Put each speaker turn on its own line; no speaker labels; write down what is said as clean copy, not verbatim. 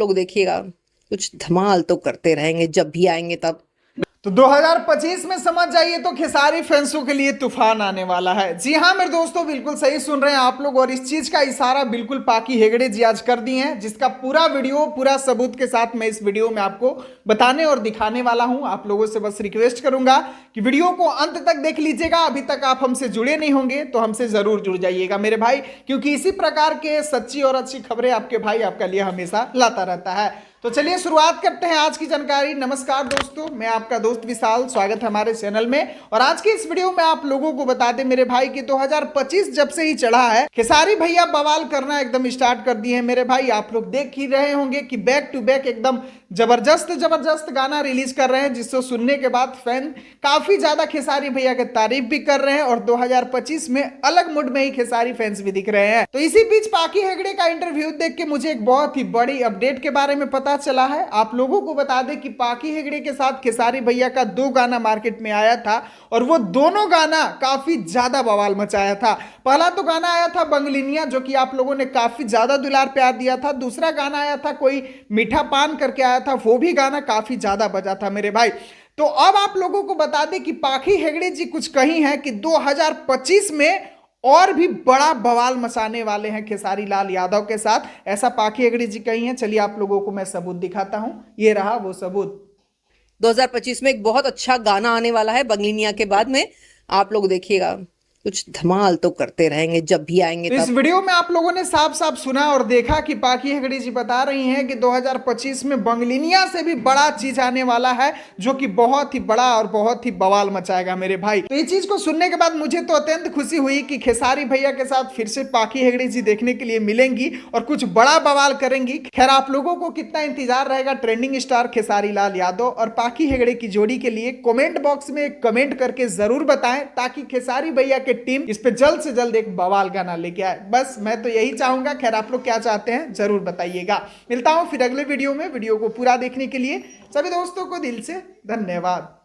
लोग देखिएगा कुछ धमाल तो करते रहेंगे जब भी आएंगे तब।
तो 2025 में समझ जाइए तो खेसारी फैंसों के लिए तूफान आने वाला है। जी हाँ मेरे दोस्तों, बिल्कुल सही सुन रहे हैं आप लोग, और इस चीज का इशारा बिल्कुल पाकी हेगड़े जी आज कर दिए हैं, जिसका पूरा वीडियो पूरा सबूत के साथ मैं इस वीडियो में आपको बताने और दिखाने वाला हूं। आप लोगों से बस रिक्वेस्ट करूंगा कि वीडियो को अंत तक देख लीजिएगा। अभी तक आप हमसे जुड़े नहीं होंगे तो हमसे जरूर जुड़ जाइएगा मेरे भाई, क्योंकि इसी प्रकार के सच्ची और अच्छी खबरें आपके भाई आपका लिए हमेशा लाता रहता है। तो चलिए शुरुआत करते हैं आज की जानकारी। नमस्कार दोस्तों, मैं आपका दोस्त विशाल, स्वागत है हमारे चैनल में। और आज की इस वीडियो में आप लोगों को बता दें मेरे भाई कि 2025 जब से ही चढ़ा है, खेसारी भैया बवाल करना एकदम स्टार्ट कर दिए हैं मेरे भाई। आप लोग देख ही रहे होंगे कि बैक टू बैक एकदम जबरदस्त गाना रिलीज कर रहे हैं, जिसको सुनने के बाद फैन काफी ज्यादा खेसारी भैया की तारीफ भी कर रहे हैं, और 2025 में अलग मूड में ही खेसारी फैंस भी दिख रहे हैं। तो इसी बीच पाकी हेगड़े का इंटरव्यू देख के मुझे एक बहुत ही बड़ी अपडेट के बारे में पता चला है। आप लोगों को बता दें कि पाकी हेगड़े के साथ खेसारी भैया का 2 गाना मार्केट में आया था, और वो दोनों गाना काफी ज्यादा बवाल मचाया था। पहला तो गाना आया था बंगलिनिया, जो कि आप लोगों ने काफी ज्यादा दुलार प्यार दिया था। दूसरा गाना आया था कोई मीठा पान करके आया था, वो भी गाना काफी ज्यादा बजा था मेरे भाई। तो अब आप लोगों को बता दें कि पाकी हेगड़े जी कुछ कही हैं कि 2025 में और भी बड़ा बवाल मचाने वाले हैं खेसारी लाल यादव के साथ, ऐसा पाकी हेगड़े जी कही हैं। चलिए आप लोगों को मैं सबूत दिखाता हूं, ये रहा वो सबूत।
2025 में एक बहुत अच्छा गाना आने वाला है बंगलिनिया के बाद में, आप लोग देखिएगा कुछ धमाल तो करते रहेंगे जब भी आएंगे
तो
तब।
इस वीडियो में आप लोगों ने साफ साफ सुना और देखा कि पाकी हेगड़े जी बता रही हैं कि 2025 में बंगलिनिया से भी बड़ा चीज आने वाला है, जो कि बहुत ही बड़ा और बहुत ही बवाल मचाएगा मेरे भाई। तो ये चीज को सुनने के बाद मुझे तो अत्यंत खुशी हुई कि खेसारी भैया के साथ फिर से पाकी हेगड़े जी देखने के लिए मिलेंगी और कुछ बड़ा बवाल करेंगी। खैर आप लोगों को कितना इंतजार रहेगा ट्रेंडिंग स्टार खेसारी लाल यादव और पाकी हेगड़े की जोड़ी के लिए, कमेंट बॉक्स में कमेंट करके जरूर बताएं, ताकि खेसारी भैया के टीम इस पे जल्द से जल्द एक बवाल गाना लेके आए। बस मैं तो यही चाहूंगा। खैर आप लोग क्या चाहते हैं जरूर बताइएगा। मिलता हूं फिर अगले वीडियो में। वीडियो को पूरा देखने के लिए सभी दोस्तों को दिल से धन्यवाद।